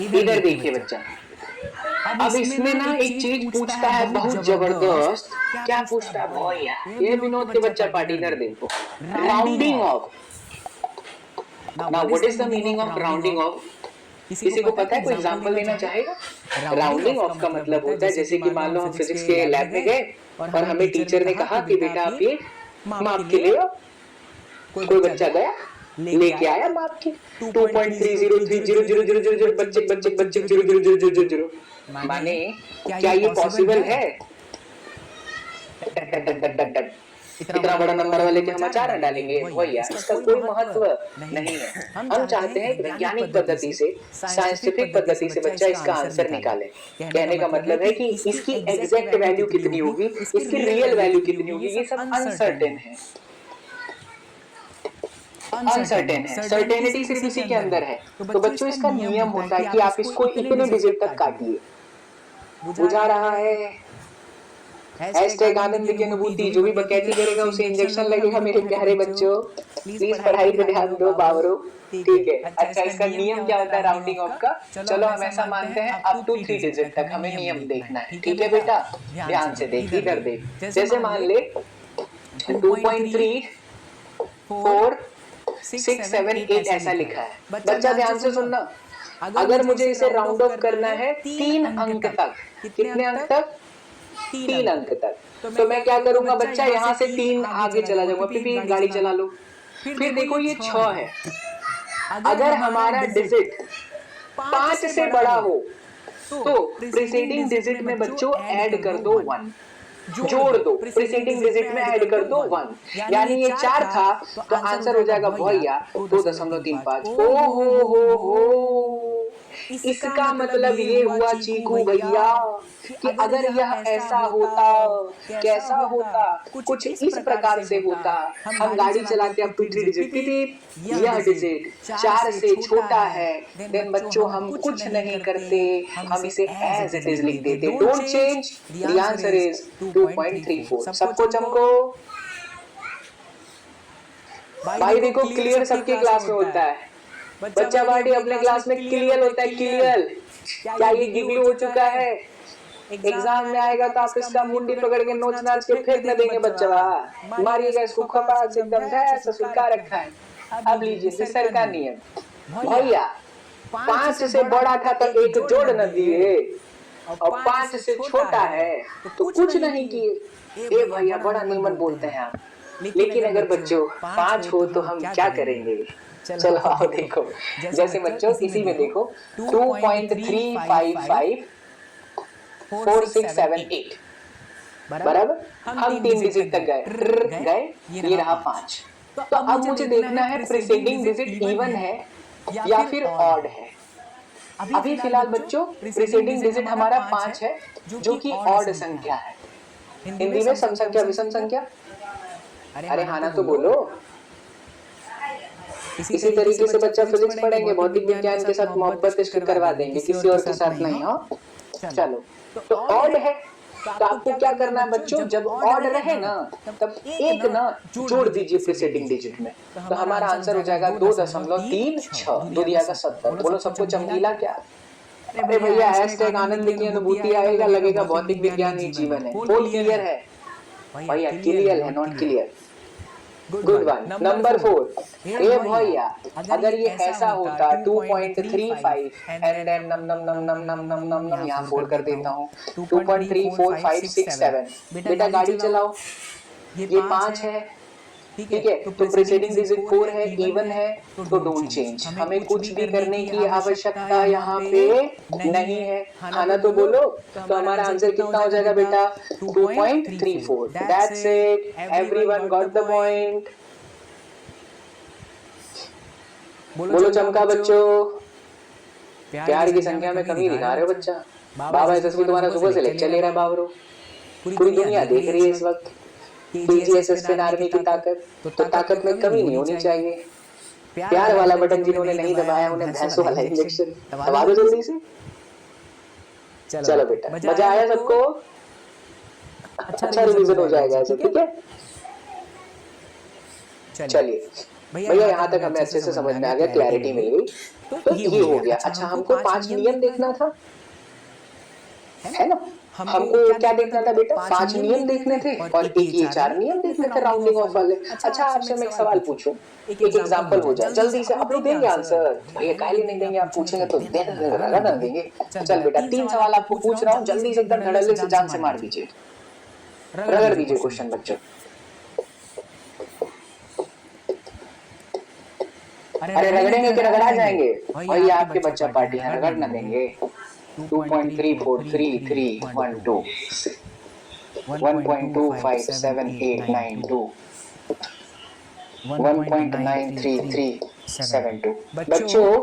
इधर देखिए बच्चा, अब इसमें ना एक चीज पूछता है बहुत जबरदस्त। क्या पूछता है भैया? ये विनोद के बच्चा पार्टी, इधर देखो, rounding off. Now what is the meaning of rounding off? किसी को पता है? कोई एग्जांपल देना चाहेगा? राउंडिंग ऑफ का मतलब होता है, जैसे कि मान लो हम फिजिक्स के लैब में गए और हमें टीचर ने कहा कि बेटा आप ये माप के ले आओ। कोई बच्चा गया, लेके आया माप के 2.30300000 बच्चे बच्चे बच्चे 00000। माने क्या ये पॉसिबल है? इतना बड़ा नंबर वाले के हम अचार डालेंगे भैया? इसका कोई महत्व नहीं है। हम चाहते हैं वैज्ञानिक पद्धति से, साइंटिफिक पद्धति से बच्चा इसका आंसर निकाले। कहने का मतलब है कि इसकी एग्जैक्ट वैल्यू कितनी होगी, इसकी रियल वैल्यू कितनी होगी, ये सब अनसर्टेन है। अनसर्टेन है, सर्टेनिटी सिर्फ इसी के अंदर है। तो बच्चों इसका नियम होता है कि आप इसको इतने डिजिट तक काटिए। बुझा रहा है? हैशटैग आनंद की अनुभूति, जो भी बकैती करेगा उसे इंजेक्शन लगेगा। मेरे प्यारे बच्चों, प्लीज पढ़ाई पे ध्यान दो बावरो, ठीक है? अच्छा, इसका नियम क्या होता है राउंडिंग ऑफ का? चलो हम ऐसा मानते हैं अप टू 3 डिजिट तक हमें नियम देखना है, ठीक है बेटा? ध्यान से देख, इधर देख। जैसे मान ले 2.3 4 6 7 8 ऐसा लिखा है। बच्चा ध्यान से सुनना, अगर मुझे इसे राउंड ऑफ करना है 3 अंक तक, कितने अंक तक? 3 अंक तक। तो मैं क्या करूंगा बच्चा, यहाँ से 3 आगे चला जाऊंगा, फिर गाड़ी चला लो। फिर देखो ये 6 है। अगर हमारा डिजिट 5 से बड़ा हो तो प्रीसीडिंग डिजिट में बच्चों ऐड कर दो 1, जोड़ दो, प्रीसीडिंग डिजिट में ऐड कर दो 1। यानी ये 4 था तो आंसर हो जाएगा भैया 2.35। ओ हो, इसका मतलब ये हुआ चीकू भैया कि अगर यह ऐसा होता, कैसा होता? कुछ इस प्रकार से होता। हम गाड़ी चलाते अब 3 डिजिट, यह डिजिट 4 से छोटा है, देन बच्चों हम कुछ नहीं करते, हम इसे एज इट इज लिख देते। Don't change, the answer is 2.34। सबको चमको भाई। देखो क्लियर सबके क्लास में होता है। बच्चा पार्टी अपने क्लास में क्लियर होता है, क्लियर। क्या ये गिगलू हो चुका है? एग्जाम में आएगा तो आप इसका मुंडी पकड़ के नोच नाच के फेंक न देंगे बच्चा, मारिएगा इसको खपास से एकदम ऐसा सुलका रखा है। अब लीजिए सर का नियम भैया, 5 से बड़ा था तो एक जोड़ न दिए, और 5 से छोटा है तो कुछ नहीं किए। ए भैया बड़ा नियमन बोलते हैं आप, लेकिन अगर बच्चों 5 हो तो हम क्या करेंगे? चलो आओ देखो, जैसे बच्चों इसी में देखो 2.355 4 6 7 8 बराबर। हम 3 डिजिट तक गए, ये रहा 5। तो अब मुझे देखना है प्रीसीडिंग डिजिट इवन है या फिर ऑड है। अभी फिलहाल बच्चों प्रीसीडिंग डिजिट हमारा 5 है, जो कि ऑड संख्या है। हिंदी में सम संख्या विषम संख्या। अरे हाँ ना तो बोलो। इसी तरीके से बच्चा फिजिक्स पढ़ेंगे, भौतिक विज्ञान के साथ मोहब्बत करवा देंगे, किसी और के साथ नहीं। हो चलो, तो ऑड है तो आपको क्या करना है बच्चों, जब ऑड रहे ना तब एक ना जोड़ दीजिए प्रीसीडिंग डिजिट में, तो हमारा आंसर हो जाएगा 2.36। 2 दिया का 70। बोलो सबको चमकीला क्या? अरे भैया हैशटैग आनंद की अनुभूति आएगा, लगेगा भौतिक विज्ञान ही जीवन है। बोल क्लियर है भैया? क्लियर है, not clear? Good one. Number 4, ए भैया अगर ये ऐसा होता 2.35 एंड देन नम नम नम नम नम नम नम नम यहाँ 4 कर देता हूँ 2.34567। बेटा गाड़ी चलाओ, ये 5 है, ठीक है? तो प्रीसीडिंग डिजिट 4 है, इवन है, तो डोंट चेंज। हमें कुछ भी करने की आवश्यकता यहाँ पे नहीं है। हाँ ना तो बोलो। तो हमारा आंसर कितना हो जाएगा बेटा? 2.34। That's it, everyone got the point. बोलो चमका बच्चों। प्यार की संख्या में कमी दिखा रहे हो बच्चा। बाबा एसएसबी तुम्हारा सुबह से लेक्चर ले रहा है बाबरो, पूरी दुनिया देख रही है इस वक्त। केजीएसएस आर्मी की ताकत, तो ताकत में कमी नहीं होनी चाहिए। प्यार वाला बटन जिन्होंने नहीं दबाया उन्हें भैंसों वाला इंजेक्शन दबा दो जल्दी से। चलो बेटा, मजा आया सबको? अच्छा रिवीजन हो जाएगा ऐसे, ठीक है? चलिए भैया यहाँ तक हमें अच्छे से समझ में आ गया, क्लैरिटी मिल गई। तो ये हो गया। अच्छा, हमको 5 नियम देखना था, है ना? हमको क्या देखना था बेटा? 5 नियम देखने थे और एक ये 4 नियम देखने थे राउंडिंग ऑफ वाले। अच्छा, आपसे मैं एक सवाल पूछूं, एक एग्जांपल हो जाए जल्दी से। आप लोग देंगे आंसर? भैया काहे नहीं देंगे? आप पूछेंगे तो रगड़ देंगे। चल बेटा, 3 सवाल आपको पूछ रहा हूँ, जल्दी से एकदम धड़ल्ले से जान से मार दीजिए, रगड़ दीजिए क्वेश्चन बच्चों। अरे रगड़ेंगे कि रगड़ा जाएंगे? वही आपके बच्चा पार्टी है, रगड़ना देंगे। 2.343312 1.257892 1.93372 बच्चों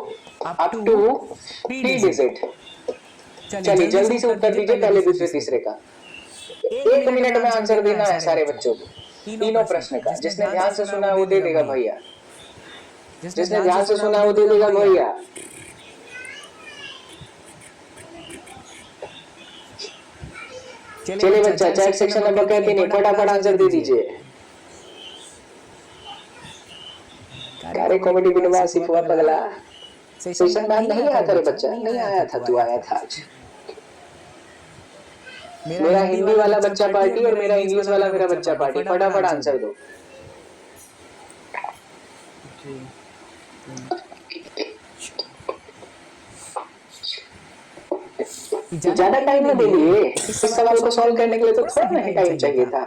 अप टू 3 डिजिट। चलिए जल्दी से उत्तर दीजिए, पहले दूसरे तीसरे का। 1 मिनट में आंसर देना है सारे बच्चों को, तीनों प्रश्न का। जिसने ध्यान से सुना वो दे देगा भैया, जिसने ध्यान से सुना वो दे देगा भैया। चलिए बच्चा, चैट सेक्शन में कहते नहीं, फटाफट आंसर दे दीजिए। अरे कॉमेडी बिटवा सिफवा पगला, सेशन में नहीं आया था रे बच्चा, नहीं आया था, तू आया था आज। मेरा हिंदी वाला बच्चा पार्टी और मेरा इंग्लिश वाला मेरा बच्चा पार्टी, फटाफट आंसर दो। ज्यादा टाइम ना दे लिए इस सवाल को सॉल्व करने के लिए, तो थोड़ा नहीं टाइम चाहिए था,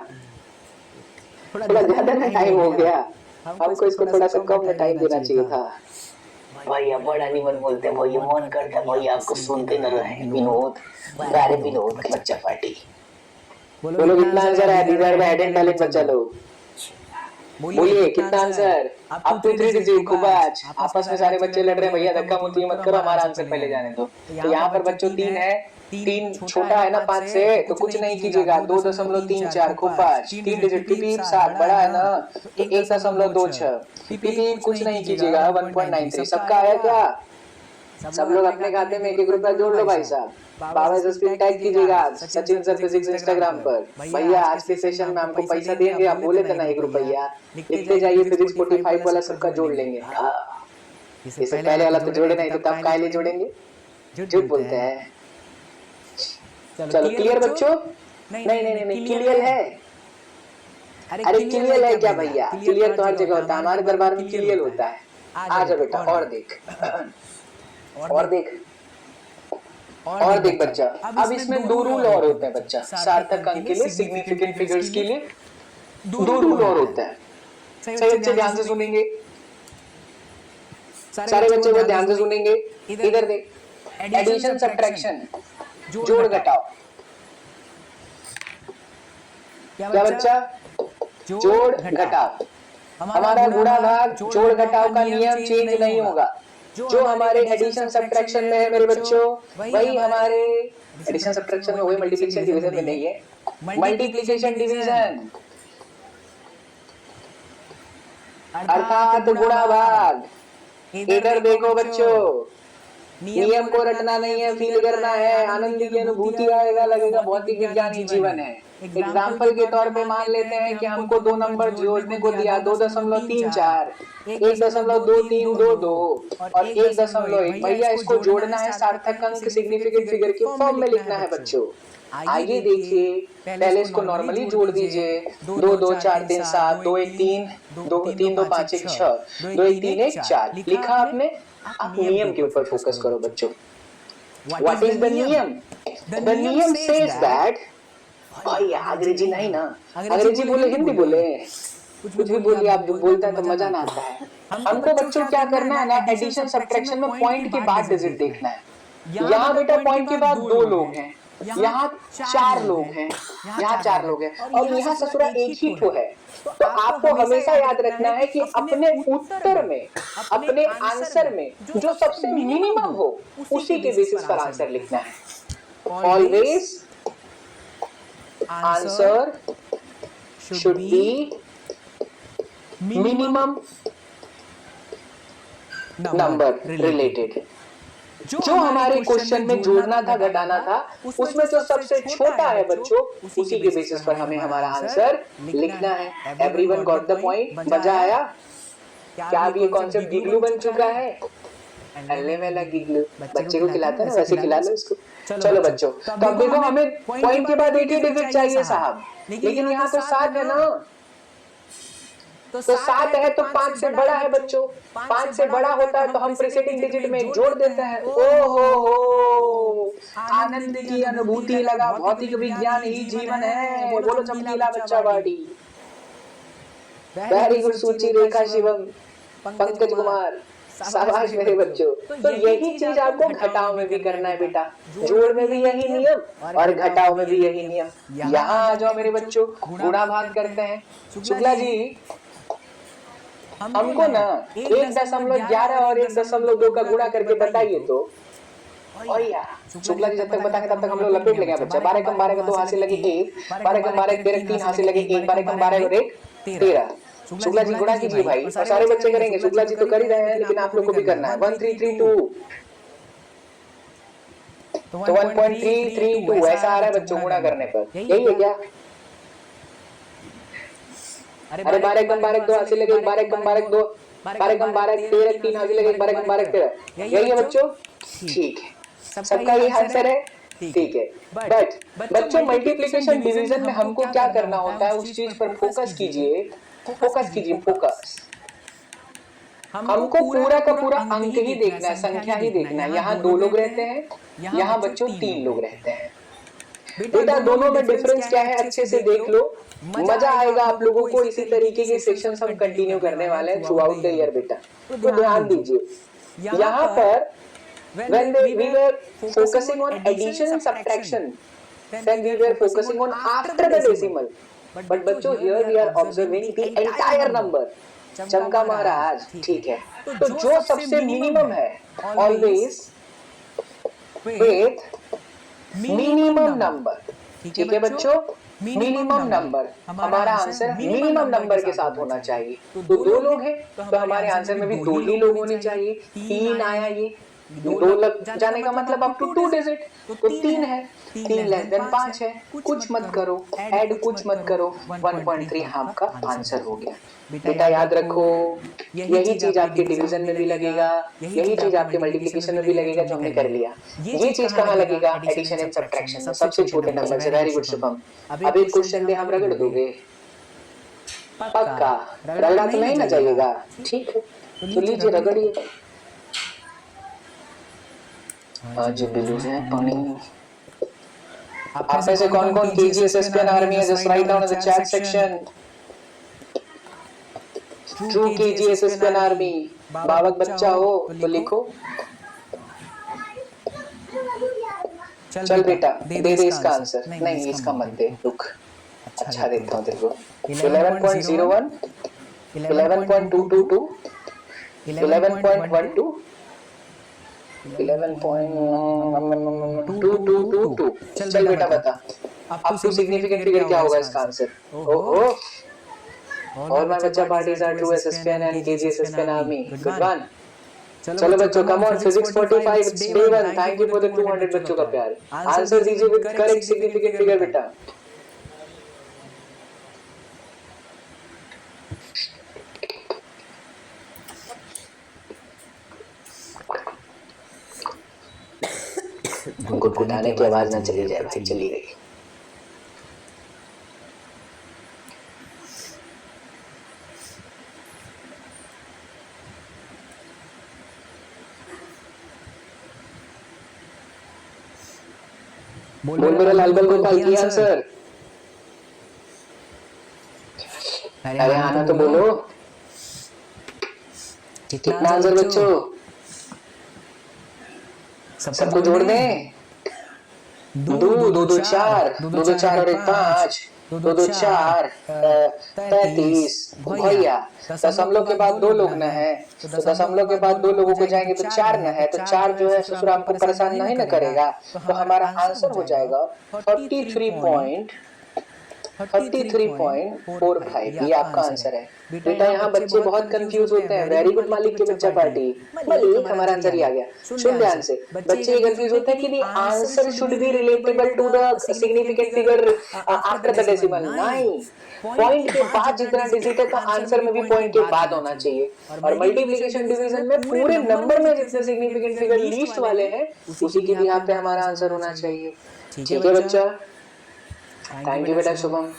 थोड़ा ज्यादा ना टाइम हो गया। हमको इसको थोड़ा सा कम ना टाइम देना चाहिए था। भैया बड़ा निमन बोलते हैं भैया, मन करता है भैया आपको सुनते न रहे। विनोद, अरे विनोद का बच्चा पार्टी, बोलो कितना आंसर है? These are the hidden talent बच्चा लोग, बोलिए कितना आंसर? Up to 3 digit. खूब आज आपस में सारे बच्चे लड़ रहे हैं, भैया धक्का मुक्की मत करो, हमारा आंसर पहले जाने दो। तो यहाँ पर बच्चों 3 है, 3 छोटा है ना 5 से, तो कुछ नहीं कीजिएगा, 2.34। खूब 5 3 डिजिट। पीपी 7 बड़ा है ना, तो 1.26। पीपी कुछ नहीं कीजिएगा, 1.93। सबका आया क्या? सब लोग अपने खाते में 1-1 रुपया जोड़ लो भाई साहब। बाबा से टैग कीजिएगा सचिन सर फिजिक्स इंस्टाग्राम पर। भैया आज के सेशन में हमको पैसा देंगे, आप बोले थे ना 1 रुपया, लिखते जाइए फिजिक्स 45 वाला सबका जोड़ लेंगे। इससे पहले वाला तो जोड़े नहीं, तो तब काहे लिए जोड़ेंगे? झूठ बोलते हैं। चलो क्लियर बच्चों? नहीं क्लियर है। अरे क्लियर है क्या भैया? क्लियर तो हर जगह होता है, हमारे दरबार में क्लियर होता है। आ जा बेटा और देख, और देख बच्चा। अब इसमें 2 रूल और होते हैं बच्चा, सार्थक अंक के लिए, सिग्निफिकेंट फिगर्स के लिए 2 रूल और होते हैं। सही बच्चे ध्यान से सुनेंगे, सारे बच्चे वो ध्यान से सुनेंगे। इधर देख, एडिशन सब्ट्रैक्शन, जोड़ घटाव। क्या बच्चा? जोड़ घटाव। हमारा गुणा भाग जोड़ घटाव का नियम चेंज नहीं होगा। जो हमारे एडिशन सब्ट्रैक्शन में है मेरे बच्चों, वही हमारे एडिशन सब्ट्रैक्शन में, वही मल्टीप्लिकेशन डिवीजन में नहीं है। मल्टीप्लिकेशन डिवीजन अर्थात गुणा भाग। इधर देखो बच्चों, नियम को रटना नहीं है, फील करना है। आनंद की अनुभूति आएगा, लगेगा भौतिक विज्ञान ही जीवन है। एग्जाम्पल के तौर पे मान लेते हैं कि हमको 2 नंबर जोड़ने को दिया, 2.34, 1.2322 और 1.1। भैया इसको जोड़ना है, सार्थक अंक सिग्निफिकेंट फिगर के फॉर्म में लिखना है बच्चों। आइए देखिए, पहले इसको नॉर्मली जोड़ दीजिए। 2 2 4 3 7, 2 1 3, 2 3 2 5 1 6, 2 1 3 1 4 लिखा आपने। आप नियम के ऊपर फोकस करो बच्चों। व्हाट इज द नियम? द नियम सेज दैट, भाई अंग्रेजी नहीं ना, अंग्रेजी बोले हिंदी बोले, कुछ भी बोलिए, आप बोलता है तो मजा ना आता है। हमको बच्चों क्या करना है ना, एडिशन सब्ट्रैक्शन में पॉइंट के बाद डिजिट देखना है। यहाँ बेटा पॉइंट के बाद 2 लोग हैं, यहाँ 4 लोग हैं, यहाँ 4 लोग हैं, और यहाँ ससुरा एक ही ठो है। तो आपको हमेशा याद रखना है कि अपने उत्तर में, अपने आंसर में जो सबसे मिनिमम हो, उसी के बेसिस पर आंसर लिखना है। Always answer should B minimum number related. जो हमारे क्वेश्चन में जोड़ना था, घटाना था, उसमें जो सबसे छोटा है बच्चों, उसी के बेसिस पर हमें हमारा आंसर लिखना है। Everyone got the point? मजा आया? क्या अब ये कॉन्सेप्ट गिगलू बन चुका है? हल्ले वाला गिगलू, बच्चे को खिलाता है ना वैसे खिला लो इसको। चलो बच्चों, तो अब देखो हमें पॉइंट के बाद एक ही डिजिट चाहिए साहब, लेकिन यहाँ तो 7 है ना, तो 7 है तो 5 से बड़ा है बच्चों। 5 से बड़ा होता है तो हम प्रीसीडिंग डिजिट में एक जोड़ देते हैं। ओ हो, आनंद की अनुभूति लगा, भौतिक विज्ञान ही जीवन है। बोलो चमकीला बच्चा बाड़ी। वेरी गुड सूची रेखा शिवम, पंकज कुमार, शाबाश मेरे बच्चों। तो यही चीज आपको घटाव में भी करना है बेटा, जोड़ में भी यही नियम और घटाव में भी यही नियम। यहाँ आ जाओ मेरे बच्चों, गुणा भाग करते हैं। शुक्ला जी हमको ना 1.11 और 1.2 का गुणा करके बताइए तो। और यार शुक्ला जी जब तक बताएंगे तब तक हम लोग लपेट लेंगे बच्चा। 12 कम 12 का 2 हासिल लगे 1, 12 कम 12 13 3 हासिल लगे 1, 12 कम 12 और 1 13। शुक्ला जी गुणा कीजिए भाई, और सारे बच्चे करेंगे। शुक्ला जी तो कर ही रहे हैं, लेकिन आप लोग को भी करना है। 1332 तो 1332 ऐसा आ रहा है बच्चों गुणा करने पर, यही है क्या? अरे 12 कम 12 2 हासिल लगे 12 कम 12 2, 12 कम 12 13 3 हासिल लगे 12 कम 12 13, यही है बच्चों। ठीक है, सबका ये आंसर है। ठीक है, बट बच्चों मल्टीप्लिकेशन डिवीजन में हमको क्या करना होता है उस चीज पर फोकस कीजिए, फोकस कीजिए, फोकस। हमको पूरा का पूरा अंक ही देखना है, संख्या ही देखना है। यहाँ 2 लोग रहते हैं, यहाँ बच्चों 3 लोग रहते हैं। बेटा दोनों में डिफरेंस क्या है अच्छे से देख लो, मजा आएगा आप लोगों को। इसी तरीके के सेक्शंस हम कंटिन्यू करने वाले हैं थ्रू आउट द ईयर बेटा, तो ध्यान दीजिए। यहाँ पर when we were focusing on addition and subtraction, then we were focusing on after the decimal, but बच्चों here we are observing the entire number। चमका महाराज, ठीक है। तो जो सबसे मिनिमम है always with मिनिमम नंबर, ठीक है बच्चों, मिनिमम नंबर। हमारा आंसर मिनिमम नंबर के साथ होना चाहिए। तो 2 लोग हैं तो हमारे आंसर में भी 2 ही लोग होने चाहिए। 3 आया, ये 2 लग जाने का मतलब अप टू 2 डिजिट, तो 3 है। 3 लेस देन 5 है, कुछ मत करो, ऐड कुछ मत करो, 1.3 आपका आंसर हो गया। बेटा याद रखो, यही चीज आपके डिवीजन में भी लगेगा, यही चीज आपके मल्टीप्लिकेशन में भी लगेगा जो हमने कर लिया। ये चीज कहाँ लगेगा? एडिशन एंड सब्ट्रैक्शन में, सबसे छोटे नंबर से। Very good Shubham. अब एक क्वेश्चन दे, हम रगड़ दोगे पक्का? रगड़ा तो नहीं ना जाइएगा, ठीक है तो लीजिए रगड़िए। आज बिलूज है पानी। आप में से कौन कौन केजीएस एसपीएन आर्मी है? Just write down in the chat section. True KGS SPN army बावक बच्चा हो तो लिखो। चल बेटा दे दे इसका आंसर। नहीं इसका मत दे, रुक, अच्छा देता हूँ तेरे को। 11.01, 11.222, 11.12, 11.222। चल बेटा बता, अब टू सिग्निफिकेंट फिगर क्या होगा इसका आंसर? ओहो, और माय बच्चा parties are true SSPN and KGS SPN army. Good one. चलो बच्चों come on, physics 45 it's day 1। Thank you for the 200 बच्चों का प्यार। आंसर दीजिए विद करेक्ट सिग्निफिकेंट फिगर बेटा। गुटगुटाने की आवाज ना चली जाए भाई, चली गई। बोल मेरा लाल बल गोपाल की आंसर। अरे आना तो बोलो, कितना आंसर बच्चों? सबको जोड़ दें। 2 2 2 4, 2 2 4 और 1 5, 2 2 4 33 भैया। दशमलव के बाद 2 लोग न है, तो दशमलव के बाद 2 लोगों को जाएंगे तो 4 न है, तो 4 जो है ससुर आपको परेशान नहीं न करेगा। तो हमारा आंसर हो जाएगा 33.33 33.45 ये आपका आंसर है। बेटा यहाँ बच्चे बहुत कंफ्यूज होते हैं। वेरी गुड मालिक के बच्चा पार्टी। मालिक हमारा आंसर ही आ गया। सुन ध्यान से, बच्चे कंफ्यूज होते हैं कि the answer should be relatable to the significant figure after the decimal. नहीं, पॉइंट के बाद जितना डिजिट है तो आंसर में भी पॉइंट के बाद होना चाहिए। और मल्टीप्लिकेशन डिवीजन में पूरे नंबर में जितने सिग्निफिकेंट फिगर लीस्ट वाले हैं उसी के बिहाफ पे हमारा आंसर होना चाहिए। ठीक है बच्चा, थैंक यू बेटा शुभम।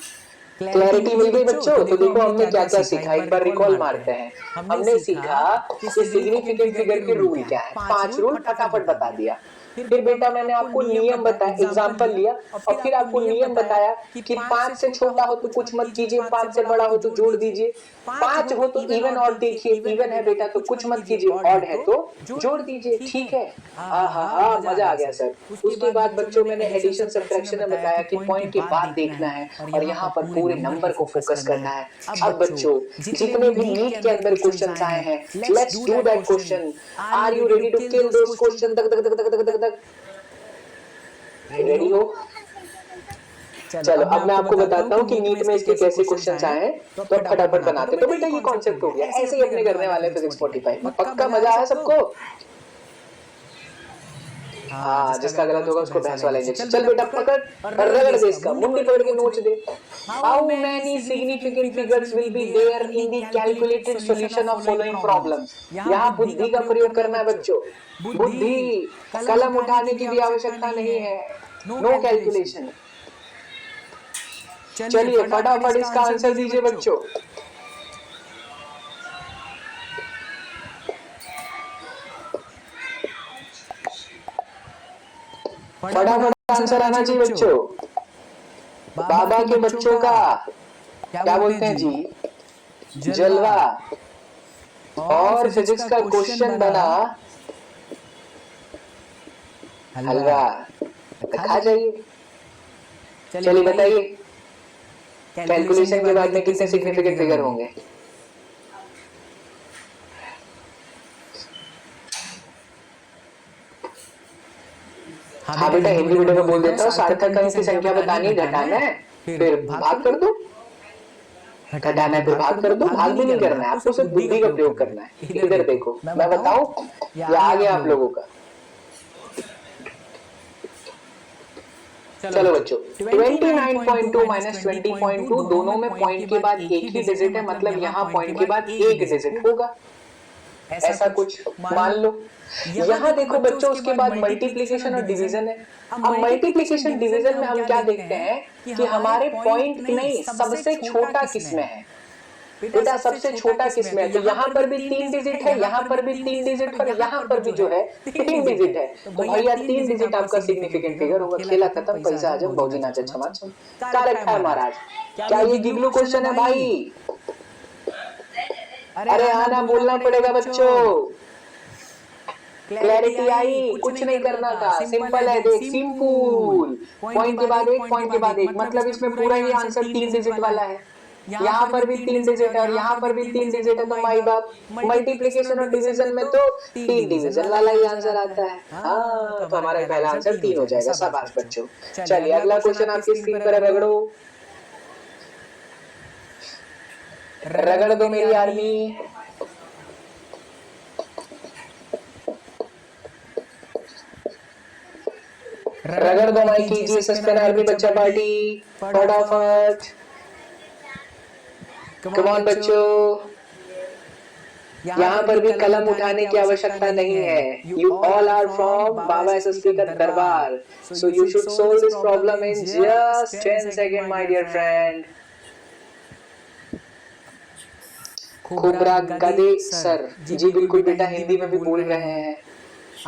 क्लैरिटी मिल गई बच्चों। तो देखो हमने क्या क्या सीखा, एक बार रिकॉल मारते हैं। हमने सीखा कि सिग्निफिकेंट फिगर के रूल क्या है, 5 रूल फटाफट बता दिया। फिर बेटा मैंने आपको नियम बताया, एग्जांपल लिया और फिर आपको नियम बताया कि 5 से छोटा हो तो कुछ मत कीजिए, 5 से बड़ा हो तो जोड़ दीजिए, 5 हो तो इवन ऑड देखिए, इवन है बेटा तो कुछ मत कीजिए, ऑड है तो जोड़ दीजिए। ठीक है, हाँ मजा आ गया सर। उसके बाद बच्चों मैंने एडिशन सब्ट्रैक्शन में बताया कि पॉइंट के बाद देखना है और यहाँ पर पूरे नंबर को फोकस करना है। अब बच्चों जितने भी नीट के अंदर क्वेश्चंस आए हैं, let's do that question. Are you ready to kill those question? तक तक तक तक तक तक रेडी हो? चलो अब मैं आपको बताता हूँ कि नीट में इसके कैसे क्वेश्चंस आए हैं, तो अब फटाफट बनाते। तो बेटा ये कॉन्सेप्ट हो गया, ऐसे ही अपने करने वाले फिजिक्स 45 में। पक्का मजा आया सबको? हाँ, जिसका गलत होगा उसको भैंस वाला इंजेक्शन। चल बेटा पकड़ और रगड़ दे इसका, मुंडी पकड़ के नोच दे। How many significant figures will be there in the calculated solution of following problems? यहाँ बुद्धि का प्रयोग करना है बच्चों, बुद्धि। कलम उठाने की भी आवश्यकता नहीं है, नो कैलकुलेशन। चलिए फटाफट इसका आंसर दीजिए बच्चों। फटाफट आंसर आना चाहिए बच्चों। बाबा के बच्चों का क्या बोलते हैं जी? जलवा। और फिजिक्स का क्वेश्चन बना हलवा। खा जाइए। चलिए बताइए कैलकुलेशन के बाद में कितने सिग्निफिकेंट फिगर होंगे? हाँ बेटा हिंदी वीडियो में बोल देता हूँ, सार्थक अंक की संख्या बतानी है, घटाना है, फिर भाग कर दो। घटाना है फिर भाग कर दो। भाग भी नहीं करना है आपको, सिर्फ बुद्धि का प्रयोग करना है। इधर देखो मैं बताऊं, ये आ गया आप लोगों का। चलो बच्चों 29.2 माइनस 20.2 दोनों में पॉइंट के बाद एक ही डिजिट है, मतलब यहाँ पॉइंट के बाद एक डिजिट होगा, ऐसा कुछ मान लो। यहाँ देखो बच्चों उसके बाद मल्टीप्लिकेशन और डिवीजन है। अब मल्टीप्लिकेशन डिवीजन में हम क्या देखते हैं कि हमारे पॉइंट नहीं, सबसे छोटा किसमें है बेटा? सबसे छोटा किसमें है? तो यहाँ पर भी 3 डिजिट है, यहाँ पर भी 3 डिजिट और यहाँ पर भी जो है 3 डिजिट है। तो भैया 3 डिजिट आपका सिग्निफिकेंट फिगर होगा। खेला खत्म, पैसा आजम, भौजी नाचे छमाछम। क्या रखा है महाराज? क्या ये गिगलू क्वेश्चन है भाई? अरे आना बोलना पड़ेगा बच्चों। क्लैरिटी आई? कुछ नहीं करना था, सिंपल है, देख सिंपल। पॉइंट के बाद एक, पॉइंट के बाद एक, मतलब इसमें पूरा ही आंसर 3 डिजिट वाला है। यहाँ पर भी 3 डिजिट है और यहाँ पर भी 3 डिजिट है, तो माई बाप मल्टीप्लिकेशन और डिवीजन में तो 3 डिवीजन वाला ही आंसर आता है। हाँ तो हमारा पहला आंसर 3 हो जाएगा। शाबाश बच्चों। चलिए अगला क्वेश्चन आपकी स्क्रीन पर है, रगड़ो, रगड़ दो मेरी आर्मी। रगड़ दो माई कीजिए सस्पेन आर्मी बच्चा पार्टी, फटाफट। कम ऑन बच्चों, यहाँ पर भी कलम उठाने की आवश्यकता नहीं है। यू ऑल आर फ्रॉम बाबा एसएसपी का दरबार, so you should solve this problem in just 10 second my dear friend. Khobragade sir, जी बिल्कुल बेटा हिंदी में भी बोल रहे हैं,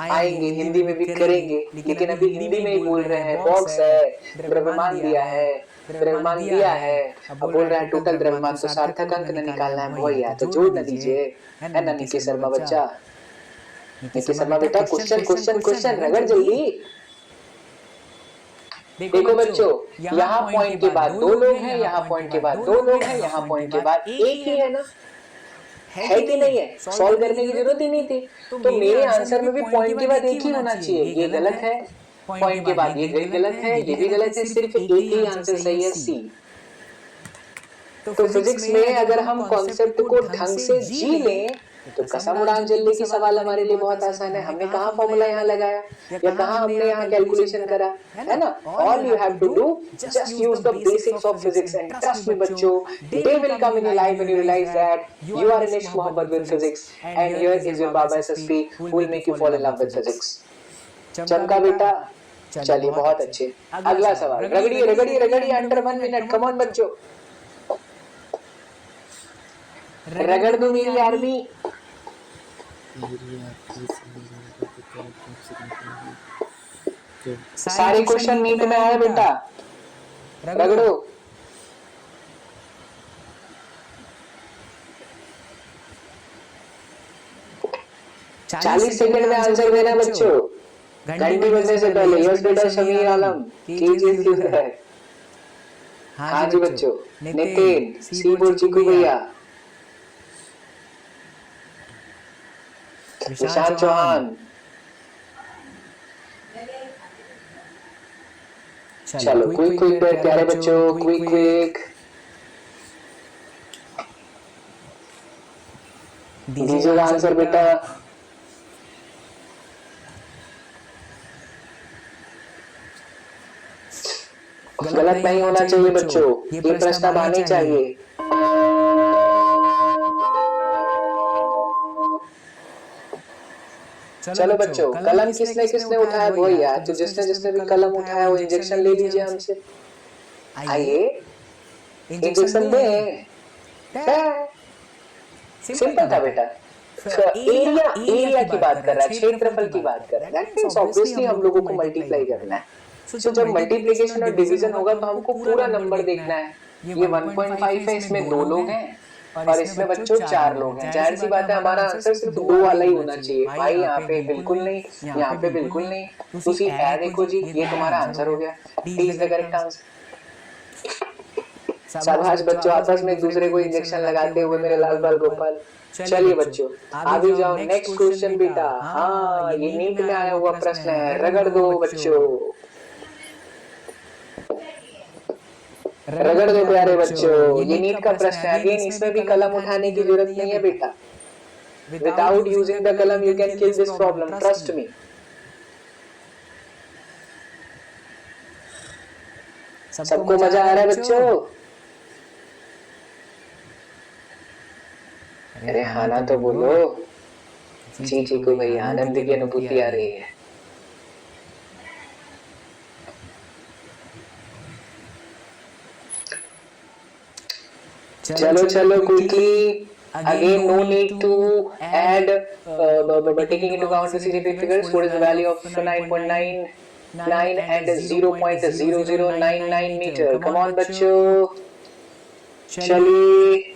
आएंगे हिंदी में भी करेंगे, लेकिन अभी हिंदी में ही बोल रहे हैं। बॉक्स है, द्रव्यमान दिया है, द्रव्यमान दिया है, अब बोल रहा है टोटल द्रव्यमान, तो सार्थक अंक न निकालना है भैया, तो जोड़ न दीजिए, है ना निकी शर्मा बच्चा? निकी शर्मा बेटा क्वेश्चन क्वेश्चन क्वेश्चन रगड़ जल्दी। देखो बच्चों यहाँ पॉइंट के बाद 2 लोग हैं, यहाँ पॉइंट के बाद 2 लोग हैं, यहाँ पॉइंट के बाद एक ही है ना, है कि नहीं है? सॉल्व करने की जरूरत ही नहीं थी। तो मेरे आंसर में भी पॉइंट के बाद एक ही होना चाहिए। ये गलत है, पॉइंट के बाद ये गलत है, ये भी गलत है, सिर्फ एक ही आंसर सही है सी। तो फिजिक्स में अगर हम कॉन्सेप्ट को ढंग से जी लें तो कसम उड़ान जलने की सवाल हमारे लिए बहुत आसान है। हमने कहाँ फॉर्मूला यहाँ लगाया या कहाँ हमने यहाँ कैलकुलेशन करा, है ना। All you have to do just use the basics of physics and trust me बच्चों, day will come in your life when you realize that you are in इश्क मोहब्बत with physics and here is your बाबा SSP who will make you fall in love with physics. चमका बेटा, चलिए बहुत अच्छे। अगला सवाल, रगड़िए रगड़िए रगड़िए अंडर 1 मिनट, कम ऑन बच्चों, रगड़ दो मेरी आर्मी। सारे क्वेश्चन नीट में आए बेटा, रगड़ो। 40 सेकंड में आंसर देना बच्चों, घंटी बजने से पहले। यस बेटा शमीर आलम, कीजिए किधर। हाँ जी बच्चों, नितिन, सी बोल चीकू भैया, निशांत चौहान। चलो क्विक क्विक प्यारे बच्चों, क्विक क्विक दीजिएगा आंसर बेटा। गलत नहीं होना चाहिए बच्चों, ये प्रश्न अब आने चाहिए। चलो बच्चों, कलम किसने किसने उठाया भैया, तो जिसने जिसने भी कलम उठाया वो इंजेक्शन ले लीजिए हमसे। आइए इंजेक्शन दे। सिंपल था बेटा। एरिया एरिया की बात कर रहा है, क्षेत्रफल की बात कर रहा है। दैट मींस ऑब्वियसली हम लोगों को मल्टीप्लाई करना है। तो जब मल्टीप्लिकेशन और डिवीजन होगा तो हमको पूरा नंबर देखना है। ये 1.5 है, इसमें 2 लोग हैं और इसमें बच्चों 4 लोग हैं। जाहिर सी बात है हमारा आंसर सिर्फ 2 वाला ही होना चाहिए। भाई यहाँ पे बिल्कुल नहीं, यहाँ पे बिल्कुल नहीं। तुसी ए देखो जी, ये तुम्हारा आंसर हो गया, D is the correct answer. शाबाश बच्चों, आपस में एक दूसरे को इंजेक्शन लगाते हुए मेरे लाल बाल गोपाल। चलिए बच्चों आगे जाओ, नेक्स्ट क्वेश्चन बेटा। हाँ ये नीट में आया हुआ प्रश्न है, रगड़ दो बच्चों, रगड़ दो प्यारे बच्चों। ये नीट का प्रश्न है। अगेन इसमें भी कलम उठाने की जरूरत नहीं है बेटा। विदाउट यूजिंग द कलम you can kill this problem, trust me. सबको मजा आ रहा है बच्चों? अरे हाँ ना तो बोलो। जी जी को भाई आनंद की अनुभूति आ रही है। चलो चलो quickly, again no need to add taking into account the significant figures. What is the value of 9.99 and 0.0099 meter? Come on बच्चों, चलिए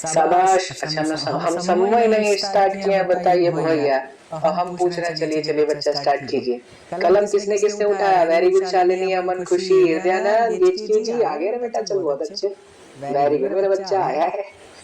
शाबाश। अच्छा हम समय नहीं स्टार्ट किया, बताइए भैया। और हम पूछ रहे हैं, चलिए चलिए बच्चा स्टार्ट कीजिए। कलम किसने किसने उठाया? वेरी गुड शालिनी, अमन, खुशी, हृदयानंद, एचकेजी आ गए बेटा। चल बहुत अच्छे, वेरी गुड मेरा बच्चा आया है।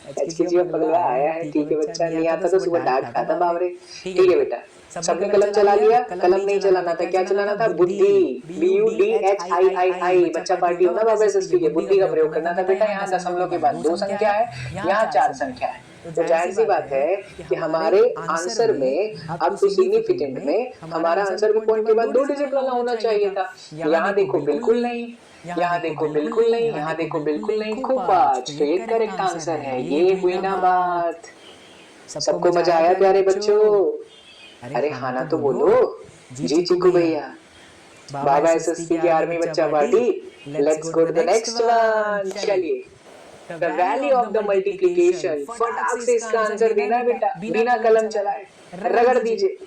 एचकेजी में पगला आया है, ठीक है बच्चा। नहीं आता तो सुबह डांट खाता बावरे। ठीक है बेटा, सबने कलम चला लिया। कलम नहीं चलाना था, क्या चलाना था? बुद्धि, BUDHIII। बच्चा पार्टी हो ना बाबा एसएसपी के, बुद्धि का प्रयोग करना था बेटा। यहाँ दशमलव के बाद 2 संख्या है, यहाँ 4 संख्या है। तो जाहिर सी बात है कि हमारे आंसर में अब तो सिग्निफिकेंट में हमारा आंसर भी पॉइंट के बाद 2 डिजिट वाला होना चाहिए था। यहाँ देखो बिल्कुल नहीं, यहाँ देखो बिल्कुल नहीं, यहाँ देखो बिल्कुल नहीं। खूब बात, तो ये करेक्ट आंसर है। ये हुई ना बात। सबको मजा आया प्यारे बच्चों? अरे हाँ ना तो बोलो। जी चिकू भैया, बाबा एसएसपी की आर्मी बच्चा party. Let's go to the next one. चलिए, the value of the multiplication. फटाक से इसका आंसर देना बेटा, बिना कलम चलाए रगड़ दीजिए,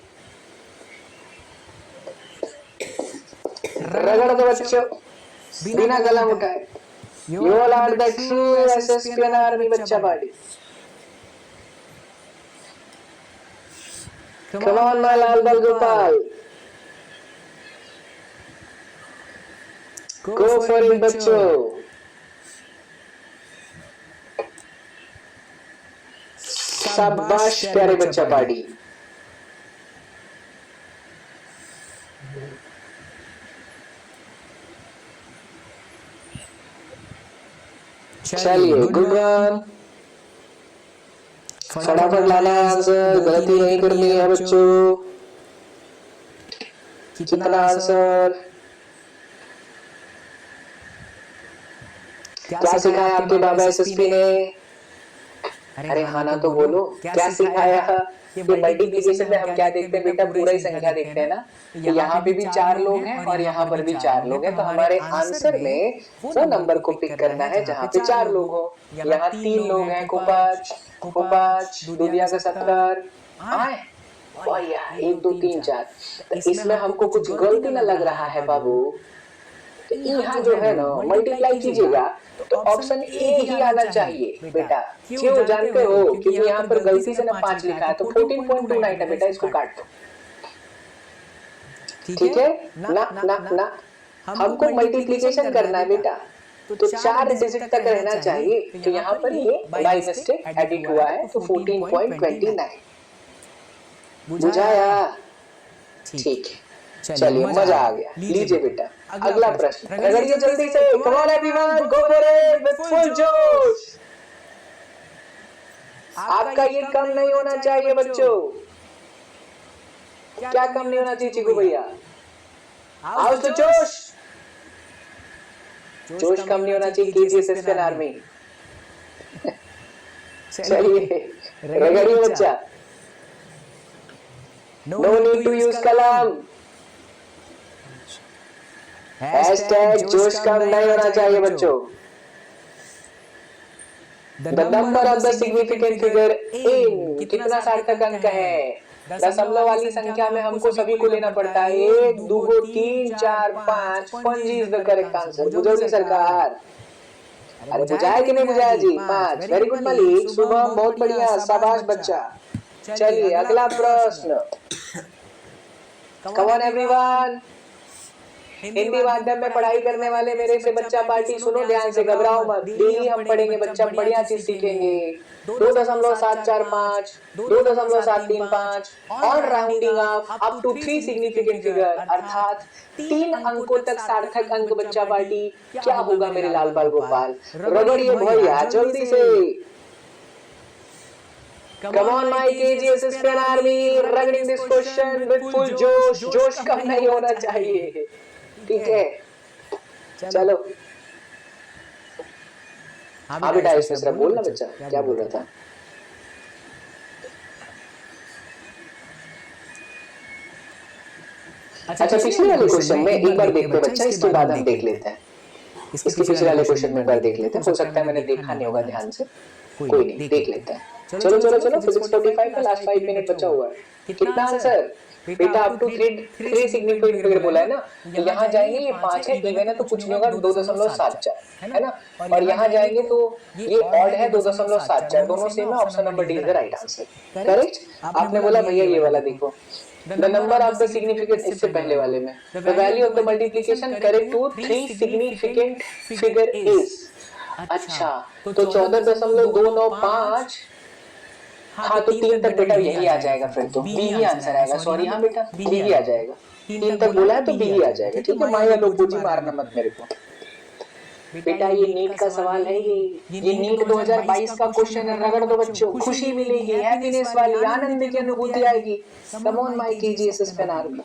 रगड़ दो बच्चों बिना कलम उठाए। You all are the true SSPN army बच्चा पार्टी। Come on my लाल बाल गोपाल, go for it बच्चों। शाबाश प्यारे बच्चा पार्टी। चलिए गुड वन, फटाफट लाना है आंसर, गलती नहीं करनी है बच्चों। कितना आंसर? क्या सिखाया आपके बाबा एसएसपी ने? अरे हाँ ना तो बोलो, क्या सिखाया? ये मल्टीप्लिकेशन में हम क्या देखते हैं बेटा, पूरा ही संख्या देखते हैं ना। तो यहाँ पे भी 4 लोग हैं और यहाँ पर भी 4 लोग हैं, तो हमारे आंसर में वो नंबर को पिक करना है जहाँ पे 4 लोग हो। यहाँ 3 लोग हैं, को 5, दुधिया का 70 आए, 1 2 3 4। तो इसमें हमको कुछ गलती ना लग रहा है बाबू। तो यहाँ जो है ना मल्टीप्लाई कीजिएगा तो ऑप्शन ए ही आना चाहिए बेटा। क्यों जानते हो? क्योंकि यहाँ पर गलती से ना 5 लिखा है, तो 14.29 है बेटा, इसको काट दो। ठीक है ना ना ना, हमको मल्टीप्लिकेशन करना है बेटा, तो 4 डिजिट तक रहना चाहिए। तो यहाँ पर ये बाय मिस्टेक एडिट हुआ है, तो 14.29 बुझाया? ठीक है, चलिए मजा आ गया। लीजिए बेटा अगला प्रश्न, अगर ये जल्दी से, come on everyone, go for it with full जोश। आपका ये कम नहीं होना चाहिए बच्चों। क्या कम नहीं होना चाहिए चिकू भैया? आओ तो जोश, जोश कम नहीं होना चाहिए। केजीएसएस आर्मी। चलिए रगड़िए बच्चा, नो नीड टू यूज कलम। हैशटैग जोश कम नहीं होना चाहिए बच्चों। The number of the significant figure in, कितना सार्थक अंक है? दशमलव वाली संख्या में हमको सभी को लेना पड़ता है। 1 2 3 4 5, पंजी इज द करेक्ट आंसर। बुझौली सरकार, अरे बुझाया कि नहीं बुझाया जी? 5। वेरी गुड मलिक, शुभम बहुत बढ़िया, शाबाश बच्चा। चलिए अगला प्रश्न, कम ऑन एवरीवन। हिंदी माध्यम में पढ़ाई करने वाले मेरे से बच्चा पार्टी सुनो ध्यान से, घबराओ मत। डेली हम पढ़ेंगे बच्चा, बढ़िया चीज सीखेंगे। 2.745, 2.735 और rounding up to 3 significant figure, अर्थात 3 अंकों तक सार्थक अंक बच्चा पार्टी। क्या होगा मेरे लाल बाल गोपाल? रगड़िए भैया जल्दी से। Come on my KGSS army, रगड़िंग दिस क्वेश्चन विद फुल जोश। जोश कम नहीं होना चाहिए, ठीक है? चलो हाँ बेटा, इसमें बोलना बच्चा, क्या बोल रहा था? अच्छा पिछले वाले क्वेश्चन में एक बार देखते हैं बच्चा, इसके बाद हम देख लेते हैं। इसके पिछले वाले क्वेश्चन में एक बार देख लेते हैं, हो सकता है मैंने देखा नहीं होगा ध्यान से, कोई नहीं देख लेते हैं। चलो चलो चलो, फिजिक्स 45 का लास्ट 5 मिनट बचा हुआ है। कितना आंसर बेटा? अप टू 3 सिग्निफिकेंट फिगर बोला है ना, तो यहाँ जाएंगे, ये 5 है, इवन है तो कुछ नहीं होगा, 2.74 है ना। और यहाँ जाएंगे तो ये ऑड है, 2.74, दोनों सेम है। Option number D is the right answer, correct. आपने बोला भैया ये वाला देखो, the number of the significant, इससे पहले वाले में the value of the multiplication correct to 3 significant figure is. अच्छा तो 14.295, हाँ तो 3 तक बेटा यही आ जाएगा, फिर तो बी ही आंसर आएगा। सॉरी हाँ बेटा, बी ही आ जाएगा। 3 तक बोला है तो बी ही आ जाएगा, ठीक है? माया लोगो जी मारना मत मेरे को बेटा। ये नीट का सवाल है, ये नीट 2022 का क्वेश्चन है। रगड़ दो बच्चों, खुशी मिलेगी, हैप्पीनेस वाली, आनंद की अनुभूति आएगी। Come on my KGSS army.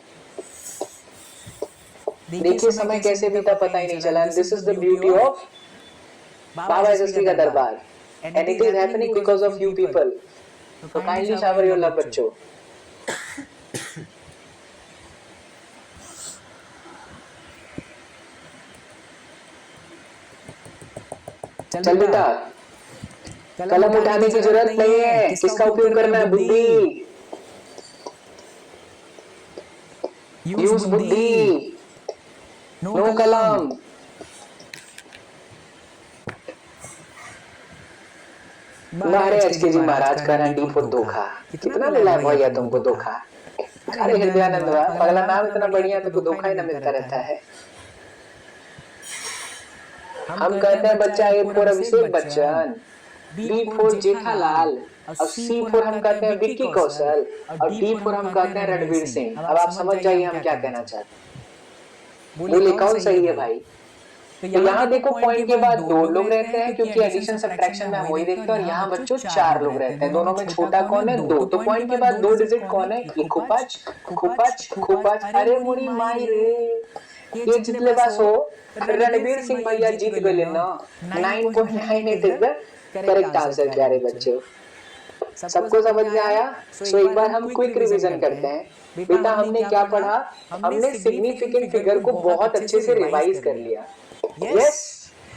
देखिए समय कैसे बीता पता ही नहीं चला। This is the beauty of बाबा एसएसपी का दरबार, and it is happening because of you people. तो काइंडली शावर योर लव बच्चों। चल बेटा, कलम उठाने की जरूरत नहीं है, किसका उपयोग करना है? बुद्धि, यूज बुद्धि, नो कलम। मारे एचके जी महाराज का डीप हो धोखा। कितना मिला है भैया तुमको धोखा? अरे हृदयानंद अगला नाम इतना बढ़िया, तो धोखा ही ना मिलता रहता है। हम कहते हैं बच्चा A for Abhishek Bachchan, B for Jethalal, और सी फॉर हम कहते हैं विक्की कौशल, और डी फॉर हम कहते हैं रणवीर सिंह। अब आप समझ जाइए हम क्या कहना चाहते हैं। बोले कौन सही है भाई? तो यहाँ देखो पॉइंट के बाद 2 लोग रहते हैं क्योंकि एडिशन सब्ट्रैक्शन में हम वही देखते हैं, और यहाँ बच्चों 4 लोग रहते हैं। दोनों में छोटा कौन है? 2। तो पॉइंट के बाद 2 डिजिट कौन है? ये खोपाच खोपाच खोपाच। अरे मोरी माई रे, ये जितले बास हो रणबीर सिंह भैया जीत गए ना। 9.98 इज द करेक्ट आंसर। प्यारे बच्चों, सबको समझ में आया? सो एक बार हम क्विक रिवीजन करते हैं। बेटा हमने क्या पढ़ा? हमने सिग्निफिकेंट फिगर को बहुत अच्छे से रिवाइज कर लिया। यस,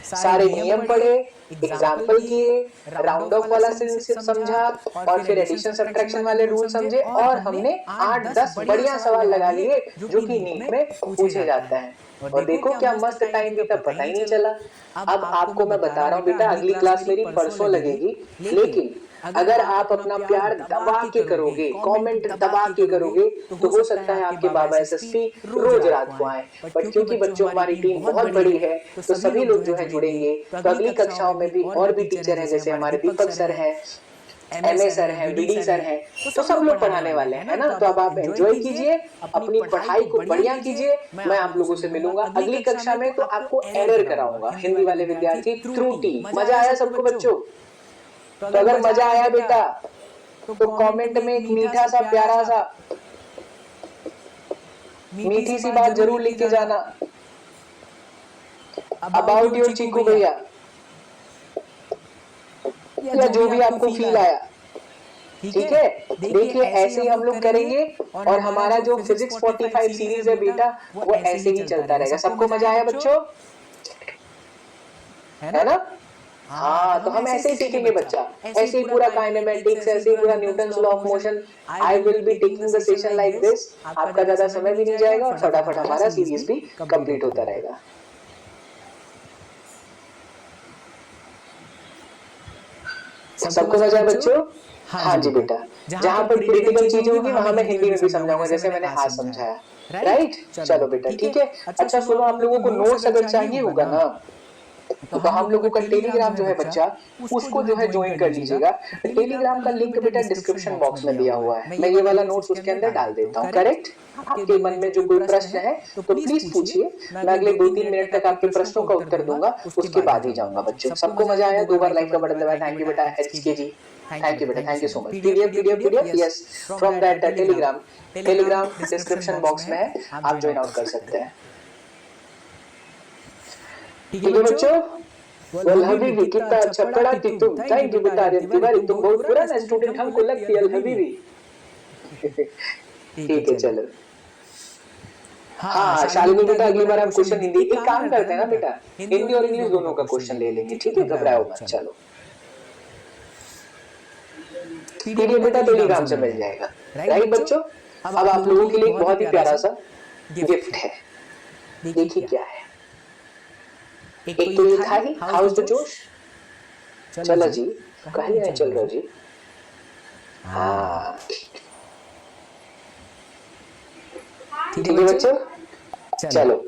सारे नियम पढ़े, एग्जाम्पल किए, राउंड ऑफ वाला समझा, और फिर एडिशन सब्ट्रैक्शन वाले रूल समझे, और हमने 8-10 बढ़िया सवाल लगा लिए जो कि नीट में पूछे जाते हैं। और देखो क्या मस्त टाइम बीता, पता ही नहीं चला। अब आपको मैं बता रहा हूँ बेटा, अगली क्लास मेरी परसों लगेगी, लेकिन अगर आप अपना प्यार दबा के करोगे, कमेंट दबा के करोगे, तो हो सकता है आपके बाबा एसएसपी रोज रात को आए। बट क्योंकि बच्चों हमारी टीम बहुत बड़ी है, तो सभी लोग जो है जुड़ेंगे। तो अगली कक्षाओं में भी और भी टीचर हैं, जैसे हमारे दीपक सर हैं, एमए सर हैं, बीडी सर हैं, तो सब लोग पढ़ाने वाले हैं, है ना। तो अब आप एंजॉय कीजिए, अपनी पढ़ाई को बढ़िया कीजिए। मैं आप लोगों से मिलूंगा अगली कक्षा में, तो आपको एरर कराऊंगा, हिंदी वाले विद्यार्थी त्रुटि। मजा आया सबको बच्चों? तो अगर मजा आया बेटा तो कमेंट में एक मीठा सा प्यारा सा मीठी सी बात जरूर लिख के जाना अबाउट योर चीकू भैया, या जो भी आपको फील आया। ठीक है, देखिए ऐसे ही हम लोग करेंगे, और हमारा जो फिजिक्स 45 सीरीज है बेटा, वो ऐसे ही चलता रहेगा। सबको मजा आया बच्चों? है ना? हाँ, तो हम ऐसे ही सीखेंगे बच्चा, ऐसे ही पूरा काइनेमेटिक्स, ऐसे ही पूरा Newton's law of motion. I will be taking the session like this. आपका ज्यादा समय भी नहीं जाएगा, और फटाफट हमारा सीरीज भी कंप्लीट होता रहेगा। सबको मजा है बच्चों? हाँ जी बेटा, जहाँ पर क्रिटिकल चीजें होगी वहां मैं हिंदी में भी समझाऊंगा, जैसे मैंने आज समझाया। राइट, चलो बेटा ठीक है। अच्छा सुनो, आप लोगों को नोट्स अगर चाहिए होगा ना, तो हम लोगों का टेलीग्राम जो है बच्चा, उसको जो है ज्वाइन कर लीजिएगा। टेलीग्राम का लिंक बेटा डिस्क्रिप्शन बॉक्स में दिया हुआ है। मैं ये वाला नोट्स उसके अंदर डाल देता हूँ। करेक्ट? आपके मन में जो कोई प्रश्न है तो प्लीज पूछिए, मैं अगले 2-3 मिनट तक आपके प्रश्नों का उत्तर दूंगा, उसके बाद ही जाऊंगा बच्चों। सबको मजा आया? 2 बार लाइक का बटन दबाया। थैंक यू बेटा एचके जी, थैंक यू बेटा, thank you so much. PDF yes, from that Telegram description box में है, आप ज्वाइन आउट कर सकते हैं। ठीक है बच्चों? वेल हबीबी, कितना अच्छा पढ़ा थी तुम। थैंक यू बेटा तिवारी, तुम बहुत पुराना स्टूडेंट हमको लगती है हबीबी। ठीक है चलो। हाँ शालिनी बेटा, अगली बार हम क्वेश्चन हिंदी, एक काम करते हैं ना बेटा, हिंदी और इंग्लिश दोनों का क्वेश्चन ले लेंगे। ठीक है, घबराओ मत। चलो पीडीएफ बेटा टेलीग्राम से मिल जाएगा। राइट बच्चों, अब आप लोगों के लिए एक बहुत ही प्यारा सा गिफ्ट है। देखिए क्या है। एक तो ये था ही हाउस द जोश। चलो जी, कहीं नहीं चल रहा जी। हाँ ठीक है बच्चों, चलो